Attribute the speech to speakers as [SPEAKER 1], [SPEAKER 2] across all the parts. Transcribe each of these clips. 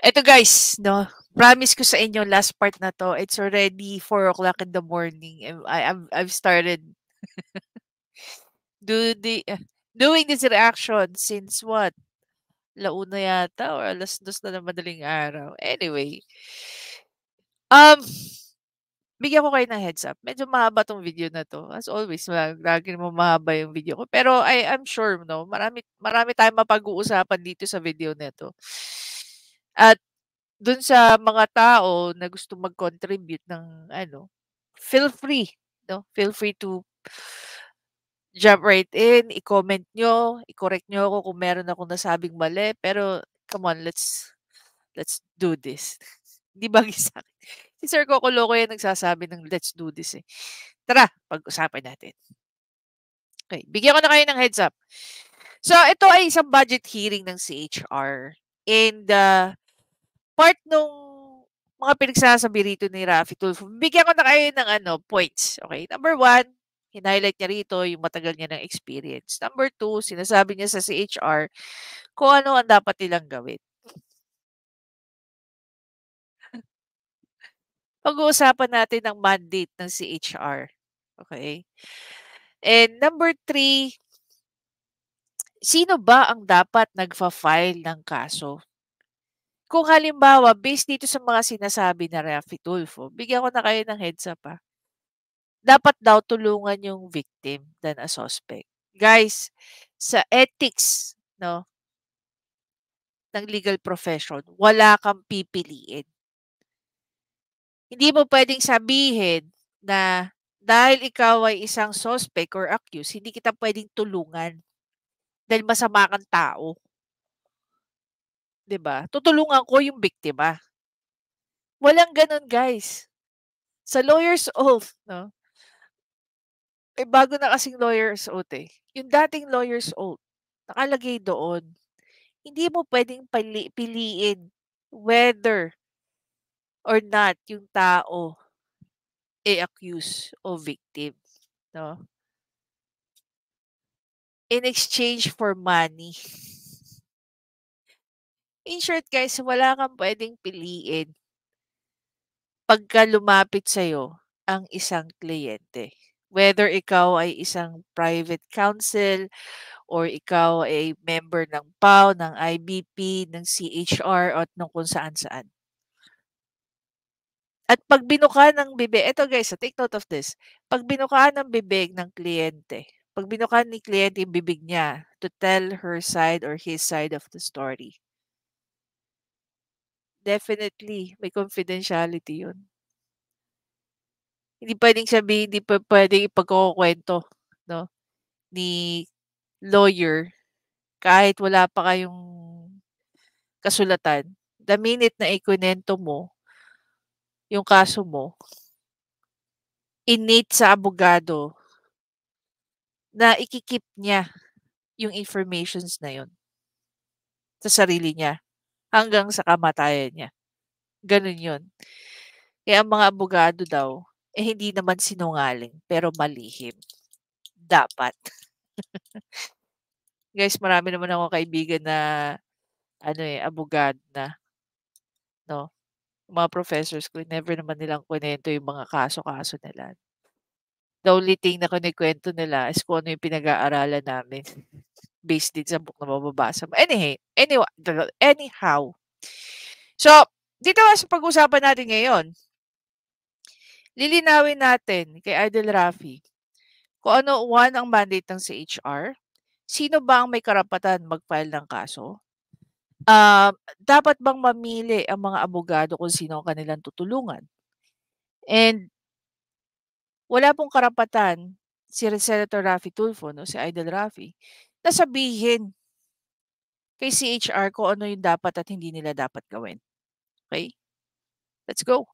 [SPEAKER 1] Eto guys, no, promise ko sa inyo last part na 'to, it's already 4 o'clock in the morning and I've started do the doing this reaction since what, 1:00 yata or 2:00 na ng madaling araw. Anyway, um, bigyan ko kayo ng heads up, medyo mahaba 'tong video na 'to. As always, lagi namang mahaba yung video ko. Pero I'm sure 'no, marami marami tayong mapag-uusapan dito sa video na 'to. At dun sa mga tao na gustong mag-contribute ng ano, feel free 'no, feel free to jump right in, i-comment niyo, i-correct niyo ako kung meron akong nasabing mali, pero come on, let's do this. 'Di bagay sa'kin. Si Sir Coco Loco yan nagsasabi ng let's do this, eh. Tara, pag-usapan natin. Okay, bigyan ko na kayo ng heads up. So, ito ay isang budget hearing ng CHR and, part nung mga pinagsasabi rito ni Raffy Tulfo, bigyan ko na kayo ng ano, points, okay? Number 1, hin-highlight niya rito yung matagal niya ng experience. Number 2, sinasabi niya sa CHR kung ano ang dapat nilang gawin. Pag-uusapan natin ang mandate ng CHR, okay? And number 3, sino ba ang dapat nagfa-file ng kaso? Kung halimbawa, based dito sa mga sinasabi na Raffy Tulfo, bigyan ko na kayo ng heads up, dapat daw tulungan yung victim than a suspect. Guys, sa ethics 'no, ng legal profession, wala kang pipiliin. Hindi mo puwedeng sabihin na dahil ikaw ay isang suspect or accused, hindi kita puwedeng tulungan dahil masama kang tao. 'Di ba? Tutulungan ko yung biktima. Walang gano'n guys. Sa lawyer's oath 'no, eh, bago na kasing lawyer's oath, eh. Yung dating lawyer's oath, nakalagay doon, hindi mo puwedeng piliin whether or not yung tao, eh, accused o victim, 'no? In exchange for money. In short guys, wala kang puwedeng piliin pagka lumapit sa'yo ang isang kliyente. Whether ikaw ay isang private counsel or ikaw ay member ng PAO, ng IBP, ng CHR at nung kung saan-saan. At 'pag binuka ng bibig eto guys, take note of this. 'Pag binuka ng bibig ng kliyente, 'pag binuka ni kliyente yung bibig niya to tell her side or his side of the story, definitely may confidentiality yun. Hindi puwedeng sabihin, hindi puwedeng ipagkukuwento 'no, ni lawyer kahit wala pa kayong kasulatan. The minute na ikinuwento mo yung kaso mo, innate sa abogado na iki-keep niya yung informations na yun sa sarili niya hanggang sa kamatayan niya, gano'n yun. Kaya ang mga abogado daw, eh, hindi naman sinungaling pero malihim, dapat. Guys, marami naman akong kaibigan na ano, eh, abogado na 'no, mga professors ko never naman nilang kinuwento yung mga kaso-kaso nila. The only thing na kinukuwento nila is kung ano yung pinag-aaralan namin based din sa book na mababasa mo. Anyhow, so dito nga sa pag-usapan natin ngayon, lilinawin natin kay Idol Raffy kung ano, 1, ang mandate ng CHR, sino ba ang may karapatan mag-file ng kaso, dapat bang mamili ang mga abogado kung sino ang kanilang tutulungan, and wala pong karapatan si Senator Raffy Tulfo 'no, si Idol Raffy, na sabihin kay CHR kung ano yung dapat at hindi nila dapat gawin. Okay? Let's go.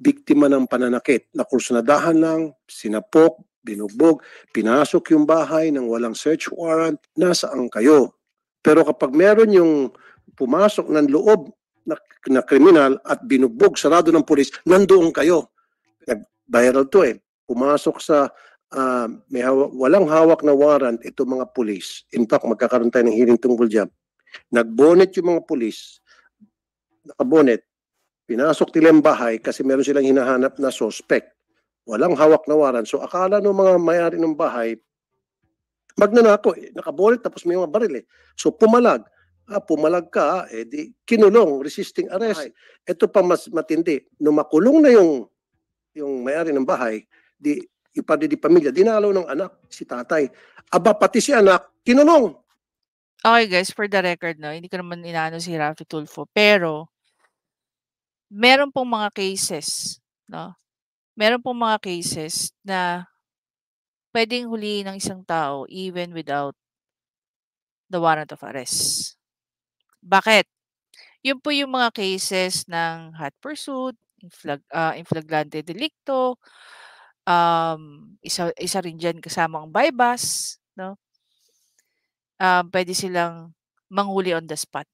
[SPEAKER 2] Biktima ng pananakit na kursunadahan lang, sinapok, binugbog, pinasok yung bahay ng walang search warrant, nasaan kayo? Pero kapag meron yung pumasok ng loob na kriminal at binugbog, sarado ng pulis, nandoon kayo. Viral to eh. Pumasok sa walang hawak na warrant itong mga pulis. In fact, magkakaroon tayo ng hearing tungkol dyan. Nagbonet yung mga pulis, nakabonet, pinasok nila yung bahay kasi meron silang hinahanap na suspect. Walang hawak na warrant. So akala ng mga may-ari ng bahay, magnanako, nakabonet tapos may mga baril eh. So pumalag. Pumalag ka, di kinulong, resisting arrest. Ito pa mas matindi. Nung makulong na yung may-ari ng bahay, yung padre di pamilya, dinalaw ng anak, si tatay. Pati si anak, kinulong.
[SPEAKER 1] Okay guys, for the record, no, hindi ko naman inaano si Raffy Tulfo, pero meron pong mga cases, no? Meron pong mga cases na pwedeng huliin ng isang tao even without the warrant of arrest. Bakit? Yun po yung mga cases ng hot pursuit, inflagrante delicto, isa rin dyan kasama ang bypass, no? Pwede silang manghuli on the spot.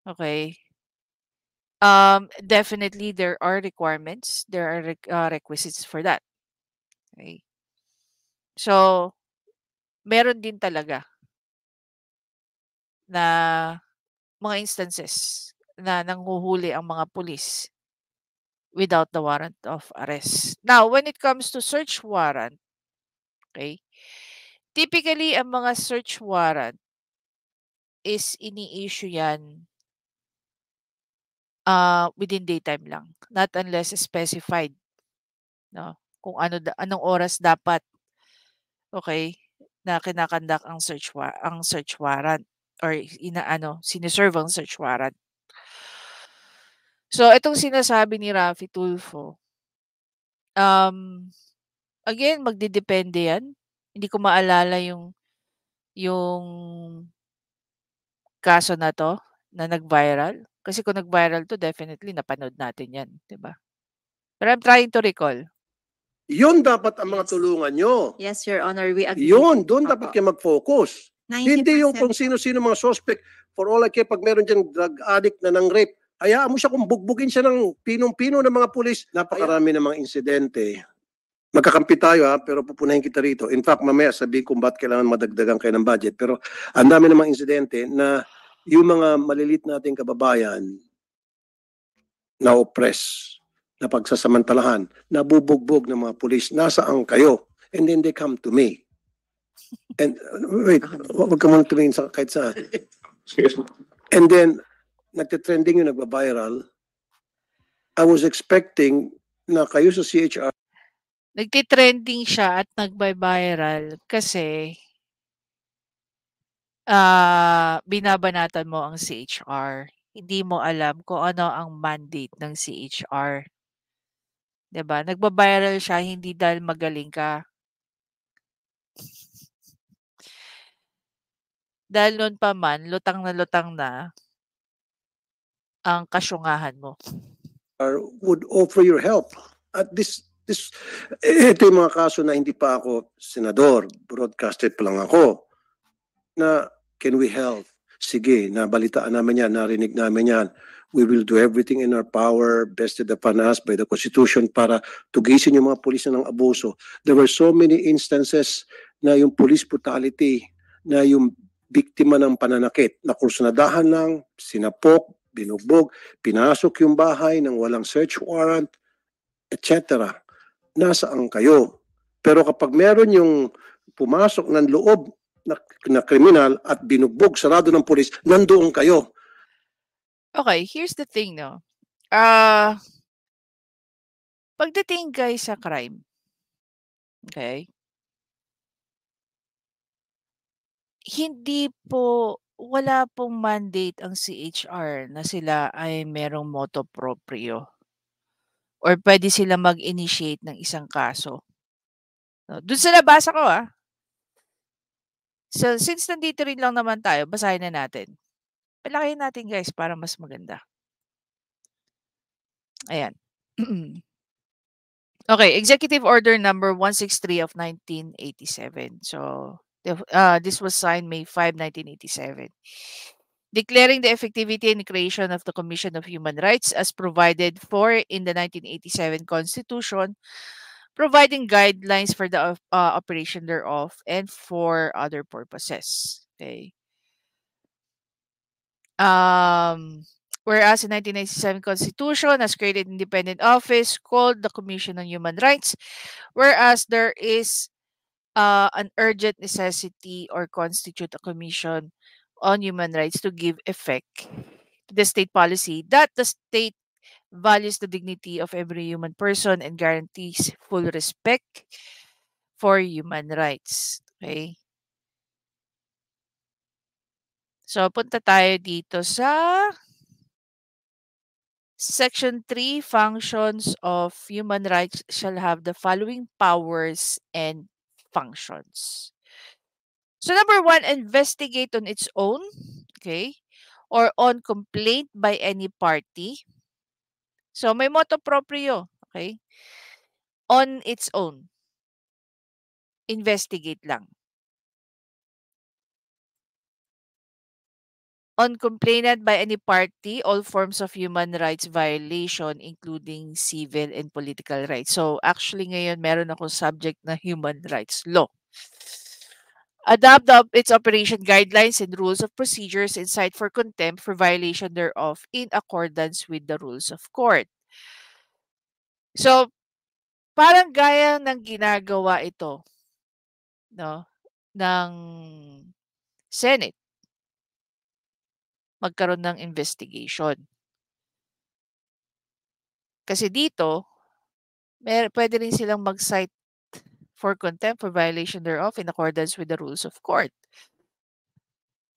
[SPEAKER 1] Okay? Definitely there are requirements, there are requisites for that. Okay? So, meron din talaga na mga instances na nanghuhuli ang mga pulis without the warrant of arrest. Now, when it comes to search warrant, okay, typically ang mga search warrant is ini-issue yan within daytime lang, not unless specified, no? Kung anong oras dapat, okay, na kinakandak ang search warrant or siniserve ang search warrant. So itong sinasabi ni Raffy Tulfo, again magdedepende yan. Hindi ko maalala yung kaso na 'to na nag-viral. Kasi kung nag-viral 'to definitely napanood natin 'yan, 'di ba? But I'm trying to recall.
[SPEAKER 2] Yun dapat ang mga tulungan nyo.
[SPEAKER 3] Yes, Your Honor, we agree.
[SPEAKER 2] Yun, doon
[SPEAKER 3] Opo.
[SPEAKER 2] dapat kayo mag-focus.
[SPEAKER 3] 90%
[SPEAKER 2] Hindi yung kung sino-sino mga suspect. For all I care, pag meron dyan drug addict na nang-rape, hayaan mo siya kung bugbugin siya ng pinong-pino ng mga pulis. Napakarami ng mga insidente. Magkakampi tayo pero pupunahin kita rito. In fact, mamaya sabihin kung ba't kailangan madagdagan kayo ng budget. Pero ang dami ng mga insidente na yung mga malilit nating kababayan na oppress, na pagsasamantalahan, nabubugbog ng mga pulis, nasaan kayo? And then they come to me. And wait, wag ka muna tumingin sa kahit saan. And then, nagtitrending yung nagba-viral. I was expecting na kayo sa CHR.
[SPEAKER 1] Nagtitrending siya at nagba-viral kasi binabanatan mo ang CHR. Hindi mo alam kung ano ang mandate ng CHR. 'Di ba? Nagba-viral siya hindi dahil magaling ka. Dahil noon pa man, lutang na ang kasyungahan mo.
[SPEAKER 2] Would offer your help. At ito yung mga kaso na hindi pa ako senador, broadcasted pa lang ako, na can we help? Sige, nabalitaan namin yan, narinig namin yan. We will do everything in our power, vested upon us by the Constitution para tugisin yung mga pulis na ng abuso. There were so many instances na yung police brutality, na yung biktima ng pananakit, na kursunadahan lang, sinapok, binugbog, pinasok yung bahay ng walang search warrant, etc. Nasaan kayo? Pero kapag meron yung pumasok ng loob na kriminal at binugbog, sarado ng pulis, nandoon kayo.
[SPEAKER 1] Okay, here's the thing, no? Pagdating guys sa crime, okay? Wala pong mandate ang CHR na sila ay merong motu proprio or pwede sila mag-initiate ng isang kaso. No, dun sa nabasa ko So, since nandito rin lang naman tayo, basahin na natin. Palakihin natin guys para mas maganda. Ayan. Okay, Executive Order number 163 of 1987. So, this was signed May 5, 1987. Declaring the effectivity and creation of the Commission of Human Rights as provided for in the 1987 Constitution, providing guidelines for the operation thereof and for other purposes. Okay. Whereas the 1997 Constitution has created an independent office called the Commission on Human Rights, whereas there is an urgent necessity or constitute a commission on human rights to give effect to the state policy that the state values the dignity of every human person and guarantees full respect for human rights. Okay? So, punta tayo dito sa Section 3, functions of human rights shall have the following powers and functions. So number one, investigate on its own, okay, or on complaint by any party. So may motu proprio, okay, on its own, investigate lang. On complainant by any party, all forms of human rights violation, including civil and political rights. So actually ngayon meron akong subject na human rights law. Adopt its operation guidelines and rules of procedures and cite for contempt for violation thereof in accordance with the rules of court. So, parang gaya ng ginagawa ito, no, ng Senate, magkaroon ng investigation. Kasi dito, pwede rin silang mag-cite for contempt for violation thereof in accordance with the rules of court.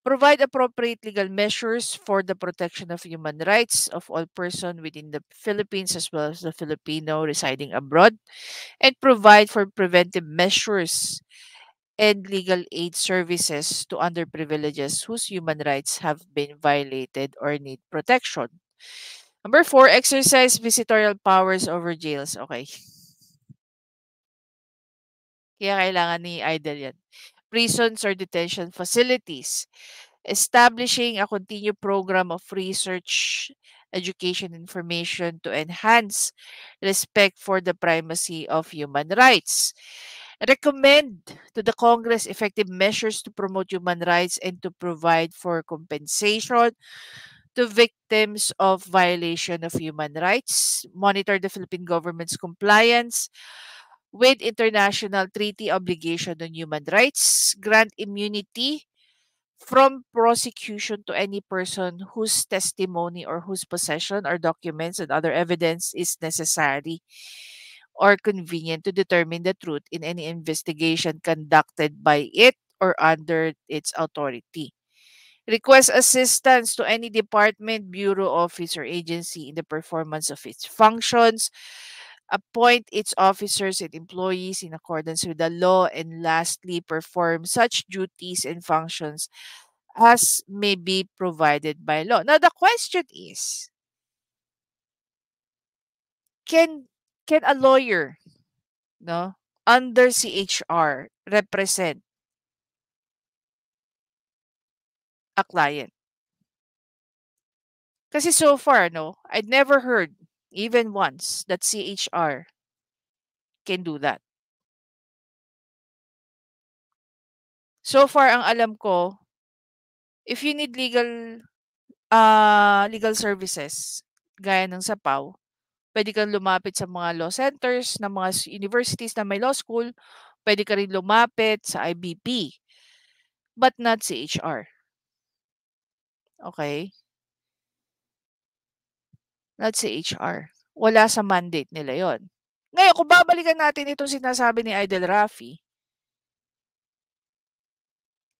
[SPEAKER 1] Provide appropriate legal measures for the protection of human rights of all persons within the Philippines as well as the Filipino residing abroad, and provide for preventive measures and legal aid services to underprivileged whose human rights have been violated or need protection. Number 4, exercise visitorial powers over jails. Okay. Kaya kailangan ni Idol yan. Prisons or detention facilities. Establishing a continued program of research, education, information to enhance respect for the primacy of human rights. Recommend to the Congress effective measures to promote human rights and to provide for compensation to victims of violation of human rights. Monitor the Philippine government's compliance with international treaty obligation on human rights. Grant immunity from prosecution to any person whose testimony or whose possession or documents and other evidence is necessary or convenient to determine the truth in any investigation conducted by it or under its authority. Request assistance to any department, bureau, office, or agency in the performance of its functions. Appoint its officers and employees in accordance with the law. And lastly, perform such duties and functions as may be provided by law. Now, the question is, can a lawyer, no, under CHR represent a client? Kasi so far, no, I'd never heard even once that CHR can do that. So far, ang alam ko, if you need legal services, gaya ng SAPAW, pwede kang lumapit sa mga law centers ng mga universities na may law school, pwede ka rin lumapit sa IBP, but not CHR. Okay? Not CHR. Wala sa mandate nila yon. Ngayon, kung babalikan natin itong sinasabi ni Idol Rafi,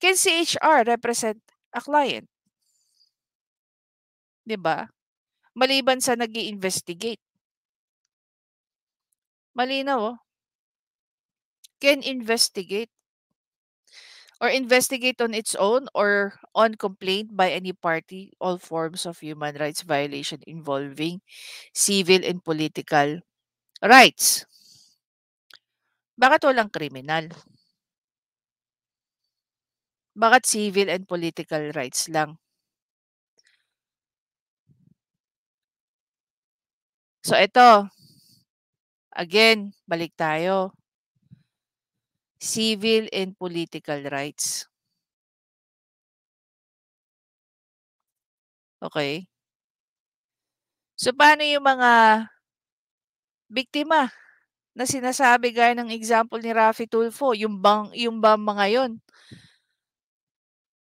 [SPEAKER 1] can CHR represent a client? Diba? Maliban sa nag-i-investigate. Malinaw, oh. Can investigate or investigate on its own or on complaint by any party all forms of human rights violation involving civil and political rights. Bakit walang kriminal? Bakit civil and political rights lang? So ito, again, balik tayo. Civil and political rights. Okay? So, paano yung mga biktima na sinasabi gaya ng example ni Raffy Tulfo, yung bang mga yun,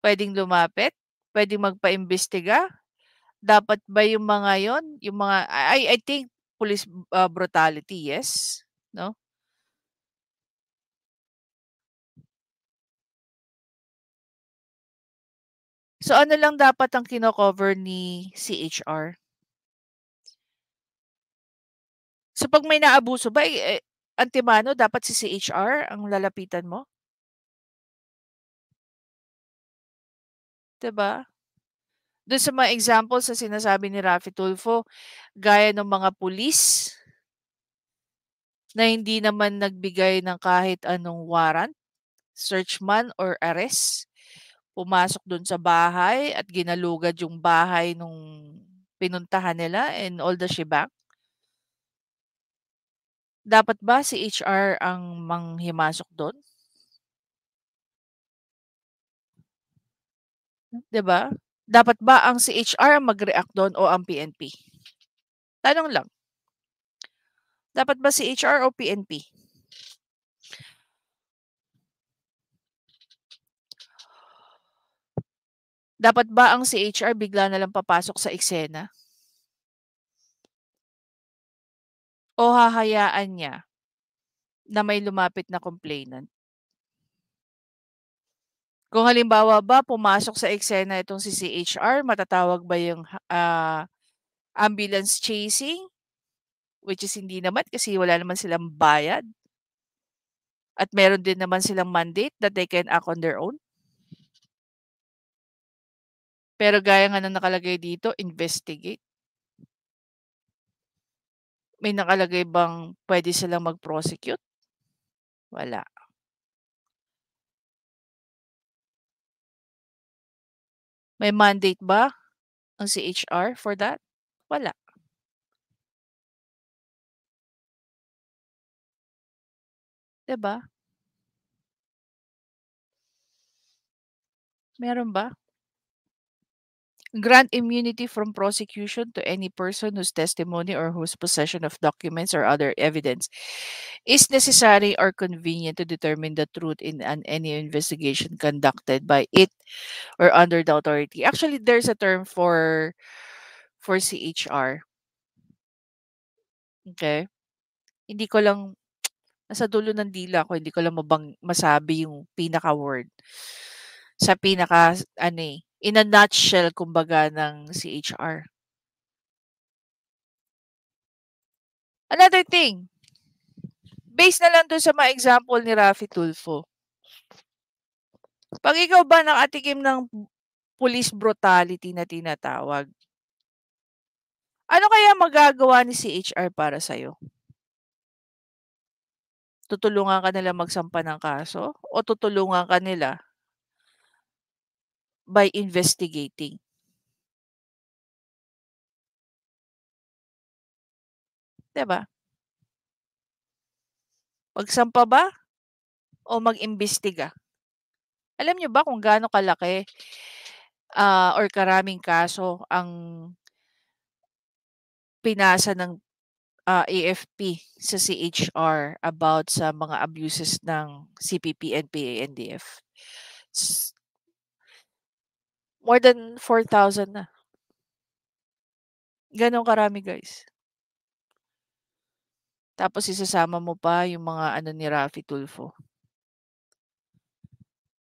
[SPEAKER 1] puwedeng lumapit, puwedeng magpaimbestiga? Dapat ba yung mga yun, yung mga I think police, brutality, yes, 'no? So, ano lang dapat ang kino-cover ni CHR? So, 'pag may naabuso ba, antemano dapat si CHR ang lalapitan mo, 'di ba? Do'n sa mga examples na sinasabi ni Raffy Tulfo, gaya ng mga pulis na hindi naman nagbigay ng kahit anong warrant, search man or arrest, pumasok do'n sa bahay at ginalugad yung bahay nung pinuntahan nila and all the shebang. Dapat ba si HR ang manghimasok do'n, 'di ba? Dapat ba ang si HR ang mag-react do'n o ang PNP? Tanong lang, dapat ba si HR o PNP? Dapat ba ang si HR bigla na lang papasok sa eksena o hahayaan niya na may lumapit na complainant? Kung halimbawa ba pumasok sa eksena itong si CHR, matatawag ba yung, ambulance chasing? Which is hindi naman kasi wala naman silang bayad at meron din naman silang mandate that they can act on their own. Pero gaya nga ng nakalagay dito, investigate. May nakalagay bang pwede silang mag-prosecute? Wala. May mandate ba ang CHR for that? Wala, 'di ba? Meron ba? Grant immunity from prosecution to any person whose testimony or whose possession of documents or other evidence is necessary or convenient to determine the truth in any investigation conducted by it or under the authority. Actually, there's a term for CHR. Okay? Hindi ko lang nasa dulo ng dila ko, hindi ko lang masabi yung pinaka-word. Sa pinaka ano in a nutshell kumbaga ng CHR. Another thing, based na lang dun sa mga example ni Raffy Tulfo. 'Pag ikaw ba nakatikim ng police brutality na tinatawag, ano kaya magagawa ni CHR para sa'yo? Tutulungan ka nila magsampa ng kaso o tutulungan ka nila by investigating, 'di ba? Magsampa ba o mag-imbestiga? Alam niyo ba kung gaano kalaki, or karaming kaso ang pinasa ng, AFP sa CHR about sa mga abuses ng CPP and PANDF? S More than 4,000 na. Gano'n karami, guys. Tapos isasama mo pa yung mga ano ni Raffy Tulfo.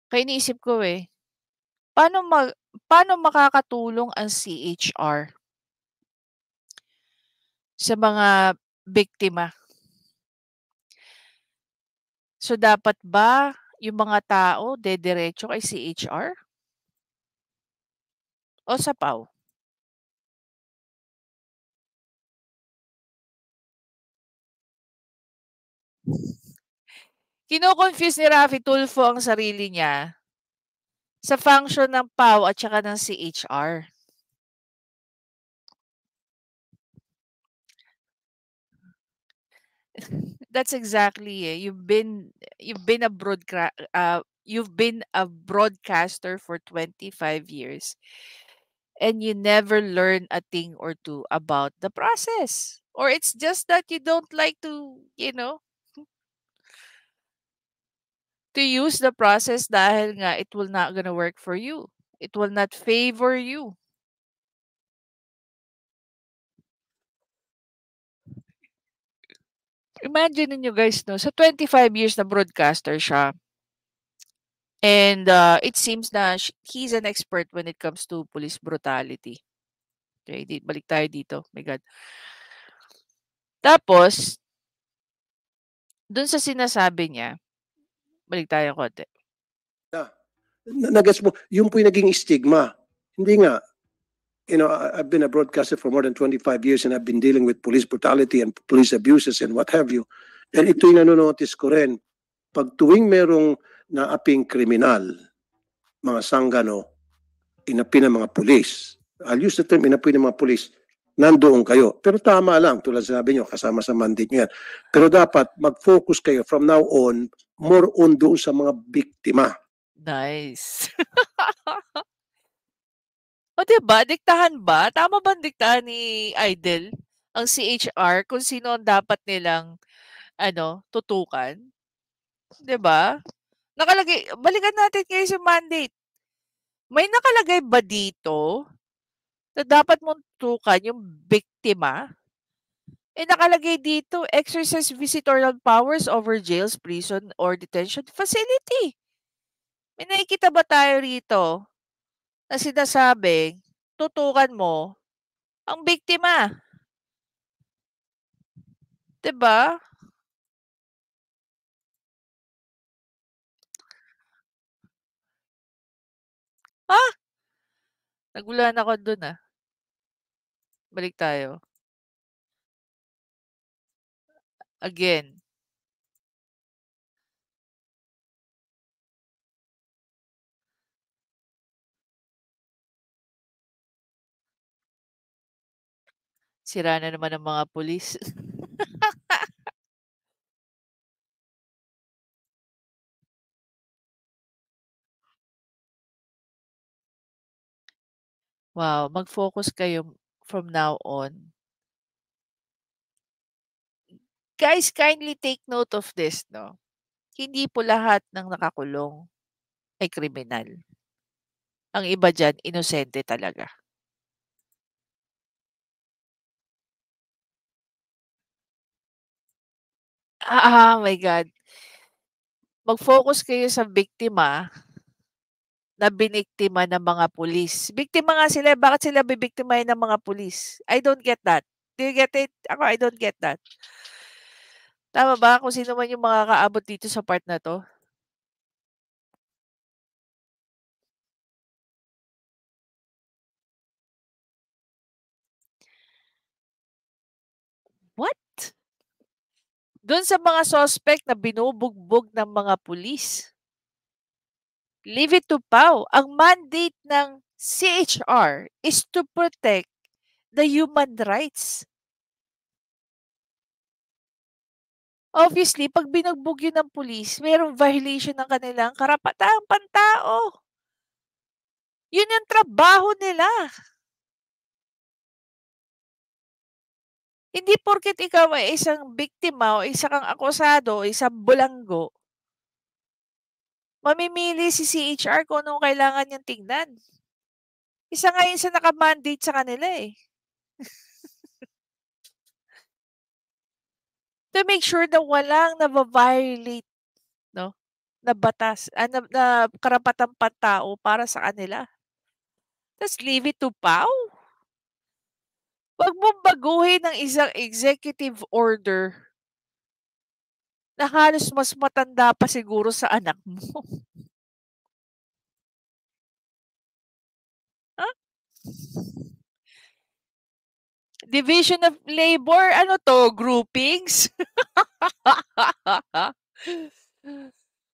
[SPEAKER 1] Kaya iniisip ko, paano paano makakatulong ang CHR sa mga biktima? So, dapat ba yung mga tao dediretso kay CHR o sa PAW? Kino-confuse ni Raffy Tulfo ang sarili niya sa function ng PAW at saka ng CHR. That's exactly, you've been a broadcaster for 25 years. and you never learn a thing or two about the process. Or it's just that you don't like to use the process dahil nga it will not gonna work for you. It will not favor you. Imagine niyo guys, no, sa 25 years na broadcaster siya, and it seems na he's an expert when it comes to police brutality. Okay, balik tayo dito. My God. Tapos, dun sa sinasabi niya, balik tayo konti.
[SPEAKER 2] Nagets mo, yun po yung naging stigma. Hindi nga, I've been a broadcaster for more than 25 years and I've been dealing with police brutality and police abuses and what have you. And ito yung nanonotice ko rin. Pag tuwing merong naaping kriminal, mga sanggano, inapi ng mga pulis. I'll use the term inapi ng mga pulis. Nandoon kayo. Pero tama lang, tulad sabi nyo, kasama sa mandate nyo yan. Pero dapat mag-focus kayo from now on, more on doon sa mga biktima.
[SPEAKER 1] Nice. O, 'di ba? Diktahan ba? Tama ba ang diktahan ni Idol, ang CHR, kung sino ang dapat nilang tutukan? 'Di ba? Nakalagay, balikan natin ngayon sa mandate. May nakalagay ba dito na dapat mong tutukan yung biktima? Nakalagay dito, exercise visitorial powers over jails, prison, or detention facility. May nakikita ba tayo rito na sinasabing tutukan mo ang biktima? 'Di ba? Ah, nagulan ako dun, Balik tayo. Again. Sira na naman ang mga pulis. Wow, mag-focus kayo from now on. Guys, kindly take note of this, no? Hindi po lahat ng nakakulong ay kriminal. Ang iba diyan, inosente talaga. My God. Mag-focus kayo sa biktima na biniktima ng mga pulis. Biktima nga sila, bakit sila bibiktimahin ng mga pulis? I don't get that. Do you get it? Ako, I don't get that. Tama ba kung sino man yung makakaabot dito sa part na 'to? What? Do'n sa mga suspect na binubugbog ng mga pulis. Leave it to PAW. Ang mandate ng CHR is to protect the human rights. Obviously, 'pag binugbog yun ng pulis, mayroong violation ng kanilang karapatang pantao. Yun yung trabaho nila. Hindi porket ikaw ay isang biktima o isa kang akusado o isang bulanggo, mamimili si CHR kung anong kailangan niyang tingnan. Isa nga yun sa naka-mandate sa kanila, To make sure na walang nava-violate, no, na batas, na karapatang pantao para sa kanila. Just leave it to PAW. Huwag mong baguhin ng isang executive order na halos mas matanda pa siguro sa anak mo. Huh? Division of labor, ano to, groupings?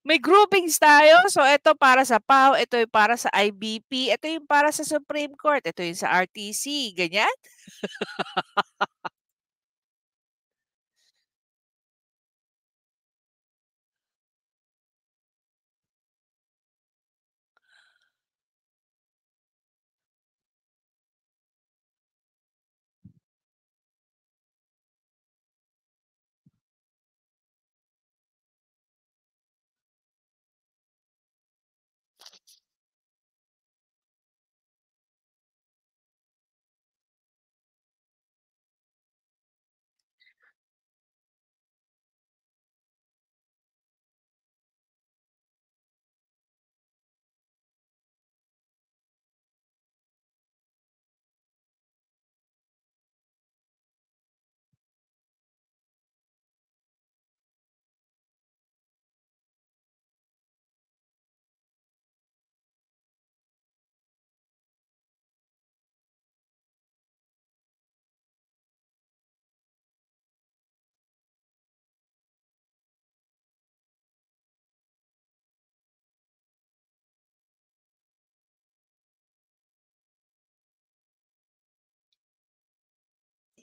[SPEAKER 1] May groupings tayo. So, ito para sa PAW, ito yung para sa IBP, ito yung para sa Supreme Court, ito yung sa RTC, ganyan?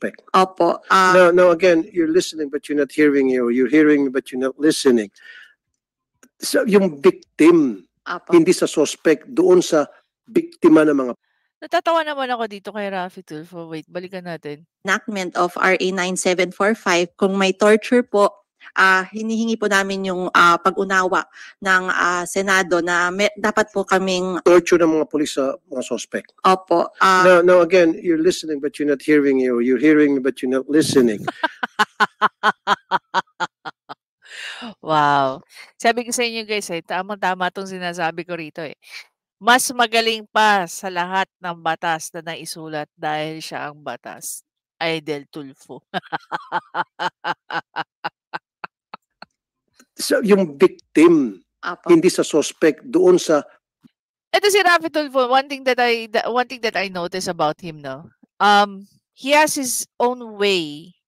[SPEAKER 2] suspect.
[SPEAKER 3] Opo.
[SPEAKER 2] Now again, you're listening but you're not hearing me, or you're hearing me but you're not listening. So, yung victim,
[SPEAKER 3] Opo.
[SPEAKER 2] hindi sa suspect, doon sa biktima ng mga
[SPEAKER 1] Natatawa naman ako dito kay Raffy Tulfo. Wait, balikan natin.
[SPEAKER 3] Enactment of RA 9745, kung may torture po, hinihingi po namin yung pag-unawa ng Senado na dapat po kaming
[SPEAKER 2] torture ng mga pulis sa mga suspect.
[SPEAKER 3] opo.
[SPEAKER 2] Now again, you're listening but you're not hearing me, or you're hearing me but you're not listening.
[SPEAKER 1] Wow. Sabi ko sa inyo guys, tamang-tama itong sinasabi ko rito eh. Mas magaling pa sa lahat ng batas na naisulat dahil siya ang batas. Idel Tulfo.
[SPEAKER 2] So, yung victim,
[SPEAKER 3] Opo.
[SPEAKER 2] hindi sa suspect, doon sa
[SPEAKER 1] Ito si Raffy Tulfo, one thing that I notice about him, no? He has his own way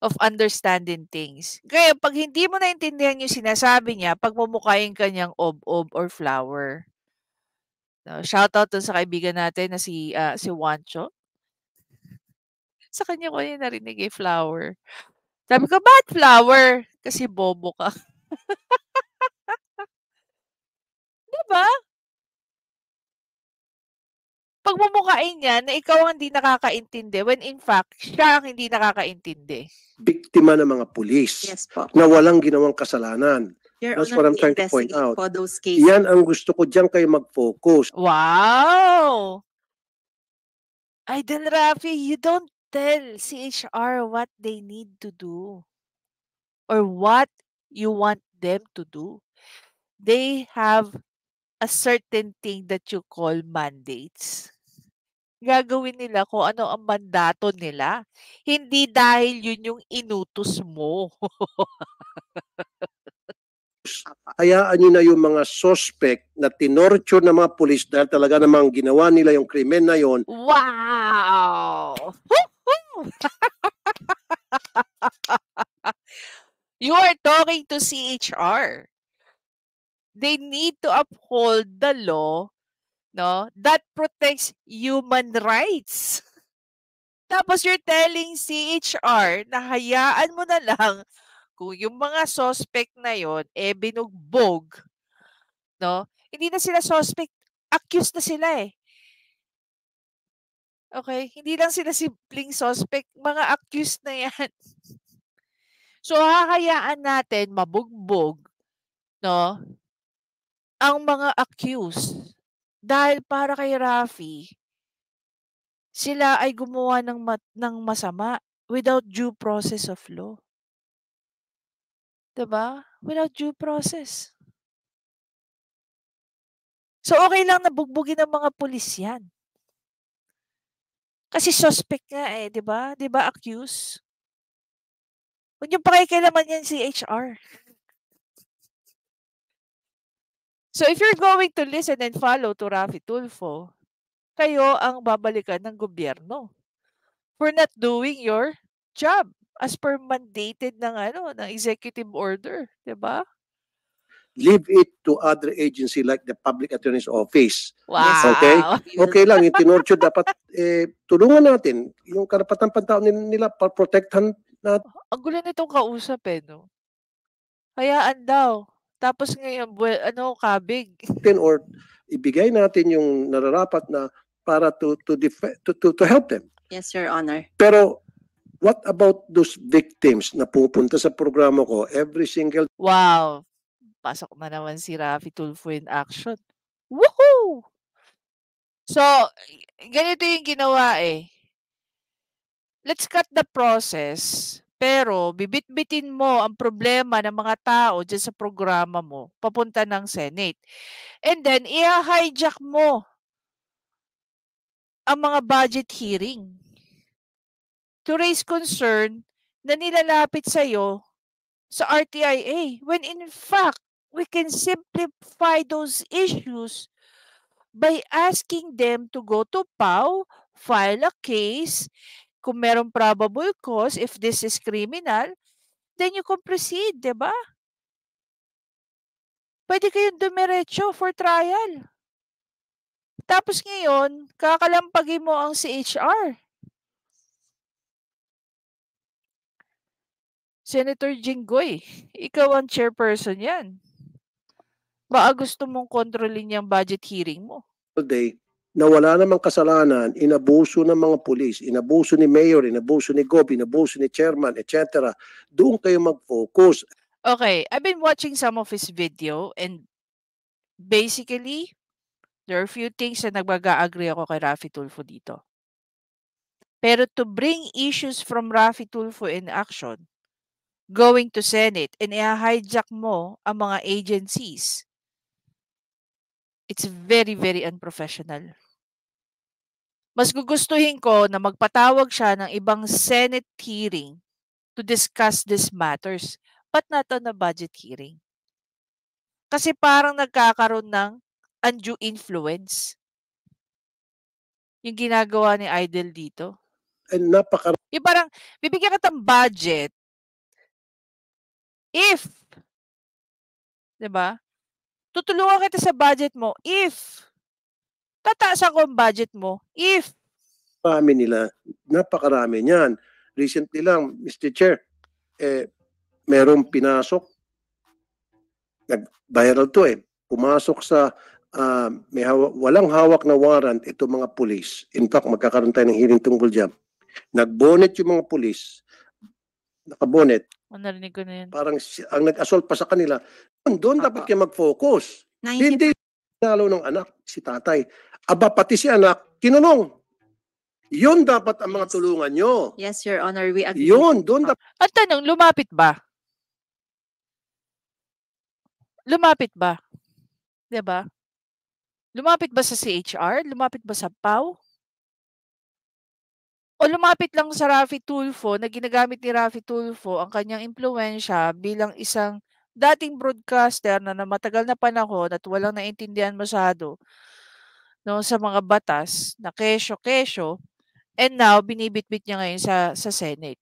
[SPEAKER 1] of understanding things. Kaya pag hindi mo naintindihan yung sinasabi niya, pagmumukhain ka niyang ob-ob or flower. No, shout out dun sa kaibigan natin na si Wancho. Sa kanya ko yung narinig eh, flower. Sabi ko, bakit flower? Kasi bobo ka. Diba? Pagmumukhain niya na ikaw ang hindi nakakaintindi when in fact, siya ang hindi nakakaintindi.
[SPEAKER 2] biktima ng mga pulis
[SPEAKER 3] Yes po.
[SPEAKER 2] na walang ginawang kasalanan.
[SPEAKER 3] Your
[SPEAKER 2] That's
[SPEAKER 3] Honor,
[SPEAKER 2] what I'm
[SPEAKER 3] we
[SPEAKER 2] trying to point
[SPEAKER 3] investigate
[SPEAKER 2] out.
[SPEAKER 3] po those cases.
[SPEAKER 2] Yan ang gusto ko, diyan kayo mag-focus.
[SPEAKER 1] Wow! Idol Raffy, you don't tell CHR what they need to do or what you want them to do. They have a certain thing that you call mandates. Gagawin nila kung ano ang mandato nila. Hindi dahil yun yung inutos mo.
[SPEAKER 2] Hayaan nyo na yung mga suspect na tinorture ng mga pulis dahil talaga namang ginawa nila yung krimen na yon.
[SPEAKER 1] Wow! You are talking to CHR. They need to uphold the law, no, that protects human rights. Tapos you're telling CHR na hayaan mo na lang kung yung mga suspect na yon binugbog, no? Hindi na sila suspect, accused na sila eh. Okay? Hindi lang sila simpleng suspect, mga accused na yan. So, hahayaan natin mabugbog, no, ang mga accused. Dahil para kay Raffy, sila ay gumawa ng masama without due process of law. Diba? Without due process. So, okay lang na bugbugin ng mga pulis yan. Kasi suspect nga eh, di ba? Di ba, accused? Huwag niyong pakikialaman yan si HR. So, if you're going to listen and follow to Raffy Tulfo, kayo ang babalikan ng gobyerno for not doing your job as per mandated ng executive order, 'di ba?
[SPEAKER 2] Leave it to other agency like the Public Attorney's Office.
[SPEAKER 1] Wow.
[SPEAKER 2] Okay? Okay lang, yung tinorture dapat tulungan natin. Yung karapatan pantao nila, protektahan natin.
[SPEAKER 1] Ang gulo nitong kausap no? Hayaan daw. Tapos ngayon, kabig.
[SPEAKER 2] Or ibigay natin yung nararapat na para to help them.
[SPEAKER 3] Yes, Your Honor.
[SPEAKER 2] Pero what about those victims na pupunta sa programa ko every single
[SPEAKER 1] Wow. Pasok na naman si Raffy Tulfo in action. Woohoo! So, ganito yung ginawa Let's cut the process. Pero, bibit-bitin mo ang problema ng mga tao dyan sa programa mo, papunta ng Senate. And then, i-hijack mo ang mga budget hearing to raise concern na nilalapit sa'yo sa RTIA. When in fact, we can simplify those issues by asking them to go to PAO, file a case. Kung merong probable cause, if this is criminal, then you can proceed, di ba? Pwede kayong dumiretso for trial. Tapos ngayon, kakalampagin mo ang CHR. Senator Jinggoy, ikaw ang chairperson yan. Baka gusto mong kontrolin yung budget hearing mo.
[SPEAKER 2] Day na wala namang kasalanan, inabuso ng mga pulis, inabuso ni mayor, inabuso ni Gob, inabuso ni chairman, etc. Doon kayo mag-focus.
[SPEAKER 1] Okay, I've been watching some of his video and basically, there are a few things na nagbaga-agree ako kay Raffy Tulfo dito. Pero to bring issues from Raffy Tulfo in action, going to Senate, and i-hijack mo ang mga agencies, it's very, very unprofessional. Mas gugustuhin ko na magpatawag siya ng ibang Senate hearing to discuss these matters, but not on a budget hearing. Kasi parang nagkakaroon ng undue influence yung ginagawa ni Idol dito.
[SPEAKER 2] And
[SPEAKER 1] Yung parang, bibigyan ka ng budget if, diba? Tutulungan kita sa budget mo if, tataasan ko ang budget mo if.
[SPEAKER 2] napakarami niyan. Recently lang, Mr. Chair, merong pinasok, nag-viral to pumasok sa walang hawak na warrant itong mga pulis. In fact, magkakaroon tayo ng hearing tungkol dyan. Nagbonet yung mga pulis, nakabonet.
[SPEAKER 1] Narinig ko na yan.
[SPEAKER 2] Parang ang nag-assault pa sa kanila. Doon dapat kayo mag-focus. Hindi nalo ng anak, si tatay. Aba, pati si anak, kinulong. Yun dapat ang mga tulungan nyo.
[SPEAKER 3] Yes, Your Honor, we agree.
[SPEAKER 2] Yun, doon dapat.
[SPEAKER 1] Ang tanong, lumapit ba? Lumapit ba? Diba? Lumapit ba sa CHR? Lumapit ba sa PAW? O lumapit lang sa Raffy Tulfo na ginagamit ni Raffy Tulfo ang kanyang impluwensya bilang isang dating broadcaster na matagal na panahon at walang naintindihan masyado no, sa mga batas na kesyo-kesyo, and now binibitbit niya ngayon sa Senate.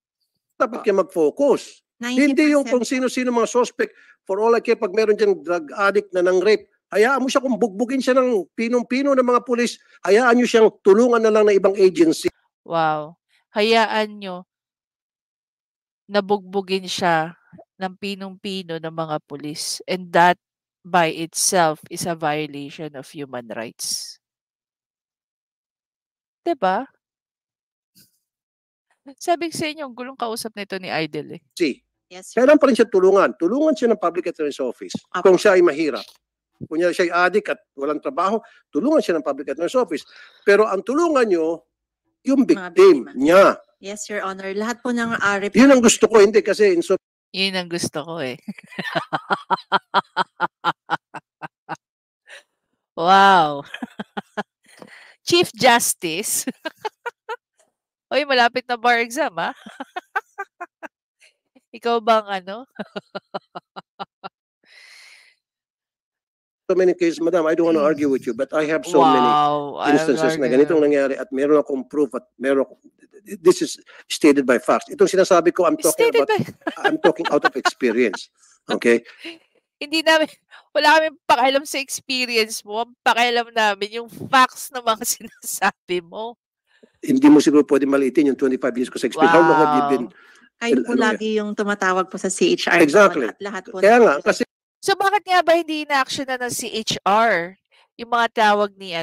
[SPEAKER 2] Dapat kayo mag-focus.
[SPEAKER 3] 90%.
[SPEAKER 2] Hindi yung kung sino-sino mga suspect. For all I care, pag meron dyan drug addict na ng rape, hayaan mo siya kung bugbugin siya ng pinong-pino ng mga pulis, hayaan nyo siyang tulungan na lang ng ibang agency.
[SPEAKER 1] Wow. Hayaan nyo na bugbugin siya ng pinong-pino ng mga pulis. And that by itself is a violation of human rights. Diba? Sabi ko sa inyo, ang gulong kausap nito ni Idol
[SPEAKER 2] See,
[SPEAKER 3] Yes, sir.
[SPEAKER 2] kailan pa rin siya tulungan? Tulungan siya ng Public Attorney's Office
[SPEAKER 3] Apo.
[SPEAKER 2] kung siya ay mahirap. Kung siya ay addict at walang trabaho, tulungan siya ng Public Attorney's Office. Pero ang tulungan nyo, yung
[SPEAKER 3] Mga
[SPEAKER 2] victim
[SPEAKER 3] biktima.
[SPEAKER 2] niya.
[SPEAKER 3] Yes, Your Honor. Lahat po ng
[SPEAKER 2] Yun ang gusto ko, hindi kasi
[SPEAKER 1] Yun ang gusto ko Wow. Chief Justice. Uy, malapit na bar exam, ha? Ikaw bang ano?
[SPEAKER 2] so many cases, madam, I don't want to argue with you, but I have so many instances na ganitong nangyari at meron akong proof at this is stated by facts. Itong sinasabi ko, I'm talking out of experience. Okay?
[SPEAKER 1] Hindi namin, wala kami pakialam sa experience mo. Ang pakialam namin yung facts na mga sinasabi mo.
[SPEAKER 2] Hindi mo siguro pwede maliitin yung 25 years ko sa experience. How long have you been?
[SPEAKER 3] Kayo po lagi yung tumatawag po sa CHR.
[SPEAKER 2] Exactly.
[SPEAKER 3] At lahat po.
[SPEAKER 2] Kaya nga, kasi
[SPEAKER 1] So bakit nga ba hindi na-action na ng CHR yung mga tawag ni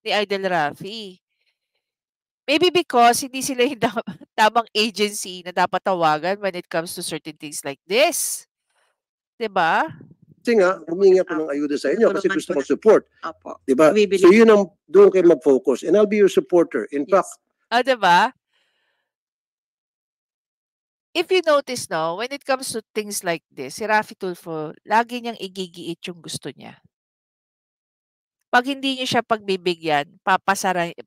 [SPEAKER 1] ni Idol Raffy? Maybe because hindi sila yung tamang agency na dapat tawagan when it comes to certain things like this. 'Di ba?
[SPEAKER 2] kasi nga, humingi ako ng ayuda sa inyo kasi
[SPEAKER 3] Tulungan
[SPEAKER 2] gusto
[SPEAKER 3] po
[SPEAKER 2] ko support.
[SPEAKER 3] Opo.
[SPEAKER 2] Diba?
[SPEAKER 3] We believe-
[SPEAKER 2] So yun ang doon kayo mag-focus and I'll be your supporter. In
[SPEAKER 3] Yes.
[SPEAKER 2] fact,
[SPEAKER 1] 'Di ba? If you notice, no, when it comes to things like this, si Raffy Tulfo, lagi niyang igigiit yung gusto niya. Pag hindi niyo siya pagbibigyan,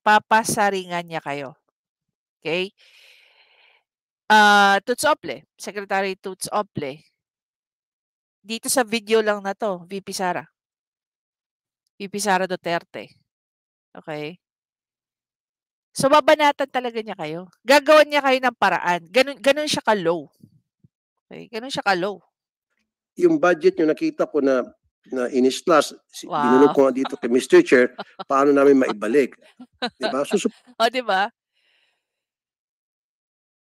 [SPEAKER 1] papasaringan niya kayo. Okay? Toots Ople, Secretary Toots Ople. Dito sa video lang na to, VP Sara. VP Sara Duterte. Okay? So, babanatan talaga niya kayo. Gagawan niya kayo ng paraan. Ganun siya ka-low. Okay? Ganun siya ka-low.
[SPEAKER 2] yung budget nyo nakita ko na in-slash,
[SPEAKER 1] Wow.
[SPEAKER 2] binulog ko nga dito kay Mr. Chair, paano namin maibalik. Diba?
[SPEAKER 1] O, di ba?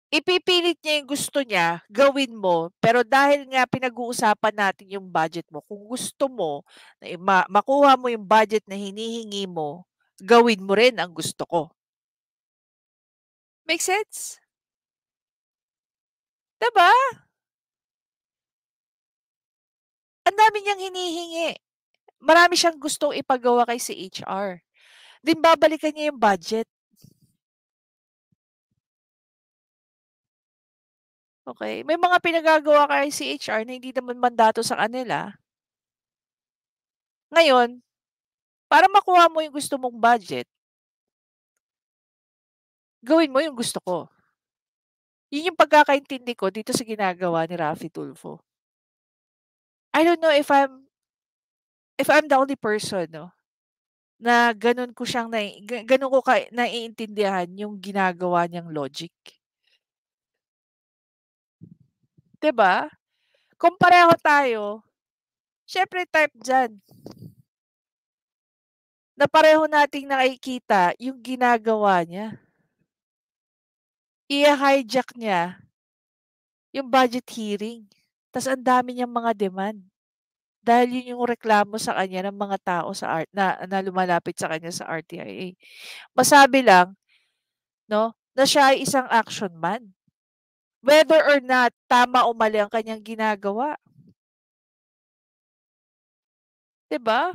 [SPEAKER 1] ipipilit niya yung gusto niya, gawin mo, pero dahil nga pinag-uusapan natin yung budget mo, kung gusto mo na makuha mo yung budget na hinihingi mo, gawin mo rin ang gusto ko. Make sense? Diba? Ang dami niyang hinihingi. Marami siyang gustong ipagawa kay CHR. Din babalikan niya yung budget. Okay? May mga pinagagawa kay CHR na hindi naman mandato sa kanila. Ngayon, para makuha mo yung gusto mong budget, gawin mo yung gusto ko. Yun yung pagkakaintindi ko dito sa ginagawa ni Raffy Tulfo. I don't know if I'm the only person, no, na ganun ko naiintindihan yung ginagawa niyang logic. 'Di ba? Kung pareho tayo, syempre type diyan. Na pareho nating nakikita yung ginagawa niya. I-hijack niya yung budget hearing. Tas ang dami niyang mga demand. Dahil yun yung reklamo sa kanya ng mga tao na lumalapit sa kanya sa RTIA. Masabi lang, no, na siya ay isang action man. Whether or not tama o mali ang kanyang ginagawa. 'Di ba?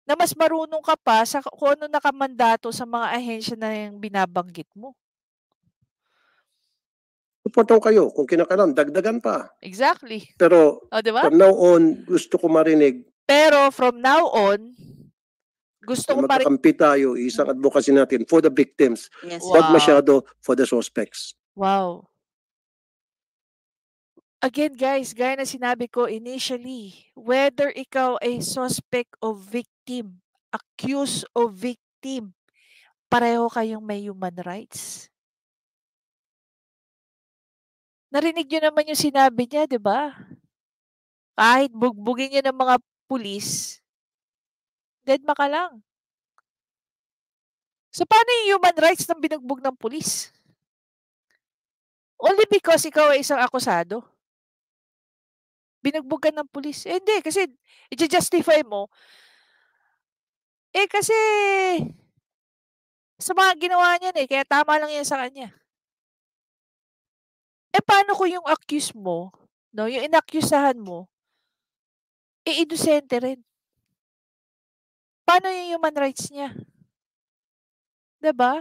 [SPEAKER 1] Na mas marunong ka pa sa kung ano nakamandato sa mga ahensya na yung binabanggit mo.
[SPEAKER 2] Suportahan kayo. Kung kinakailangan, dagdagan pa.
[SPEAKER 1] Exactly.
[SPEAKER 2] Pero
[SPEAKER 1] O, 'di ba?
[SPEAKER 2] from now on, gusto ko marinig
[SPEAKER 1] Pero from now on, gusto ko
[SPEAKER 2] na
[SPEAKER 1] pa rin
[SPEAKER 2] magkakampi tayo, isang advocacy natin for the victims.
[SPEAKER 3] Yes.
[SPEAKER 2] Huwag
[SPEAKER 1] Wow.
[SPEAKER 2] masyado for the suspects.
[SPEAKER 1] Wow. Again, guys, gaya na sinabi ko initially, whether ikaw ay suspect o victim, accused o victim, pareho kayong may human rights. Narinig niyo naman yung sinabi niya, 'di ba? Kahit bugbugin niya ng mga pulis, dedma ka lang. So, paano yung human rights ng binugbog ng pulis? Only because ikaw ay isang akusado? Binugbog ka ng pulis? Eh, hindi, kasi i-justify mo. Eh, kasi sa mga ginawa niyan eh, kaya tama lang yan sa kanya. Eh, paano kung yung accuse mo, no, yung inakusahan mo, eh, inosente rin? Paano yung human rights niya? 'Di ba?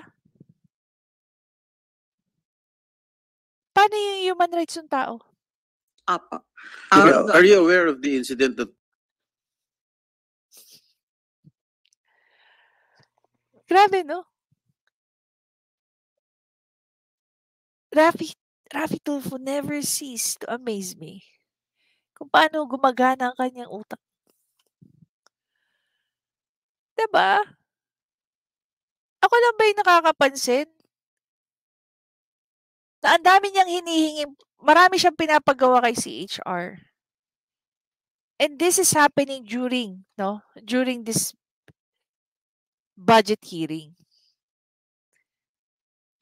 [SPEAKER 1] Paano yung human rights ng tao?
[SPEAKER 3] Apo.
[SPEAKER 4] Are you aware of the incident that
[SPEAKER 1] Grabe, no? Raffy Tulfo never ceased to amaze me. Kung paano gumagana ang kanyang utak. 'Di ba? Ako lang ba yung nakakapansin? Na ang dami niyang hinihinging, marami siyang pinapagawa kay CHR. And this is happening during this budget hearing.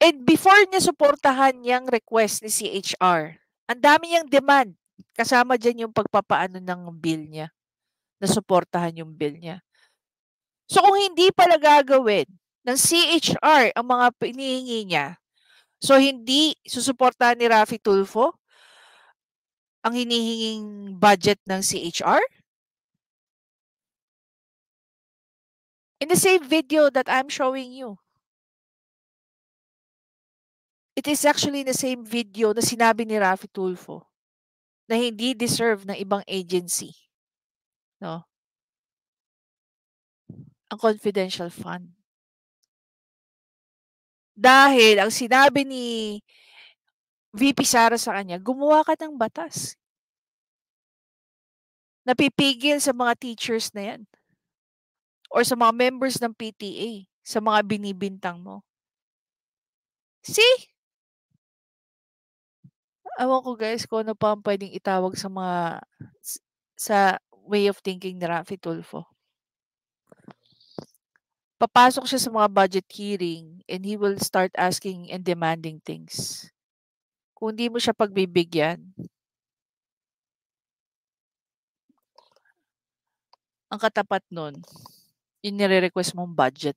[SPEAKER 1] And before niya suportahan yung request ni CHR, ang dami niyang demand. Kasama dyan yung pagpapaano ng bill niya, na suportahan yung bill niya. So kung hindi pala gagawin ng CHR ang mga pinihingi niya, so hindi susuportahan ni Raffy Tulfo ang hinihinging budget ng CHR? In the same video that I'm showing you, it is actually the same video na sinabi ni Raffy Tulfo na hindi deserve ng ibang agency, no, ang confidential fund. Dahil ang sinabi ni VP Sara sa kanya, gumawa ka ng batas. Napipigil sa mga teachers na yan. Or sa mga members ng PTA, sa mga binibintang mo. See? Ewan ko guys kung ano pa ang pwedeng itawag sa way of thinking ni Raffy Tulfo. papasok siya sa mga budget hearing and he will start asking and demanding things. Kung hindi mo siya pagbibigyan, ang katapat nun, yung nire-request mong budget.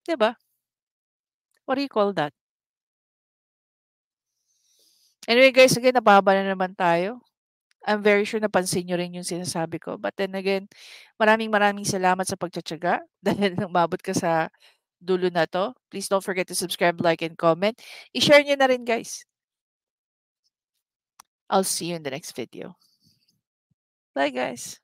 [SPEAKER 1] Diba? What do you call that? Anyway guys, again, napahaba na naman tayo. I'm very sure napansin nyo rin yung sinasabi ko. But then again, maraming salamat sa pagtsatsaga dahil umabot ka sa dulo na to. Please don't forget to subscribe, like, and comment. I-share nyo na rin guys. I'll see you in the next video. Bye guys.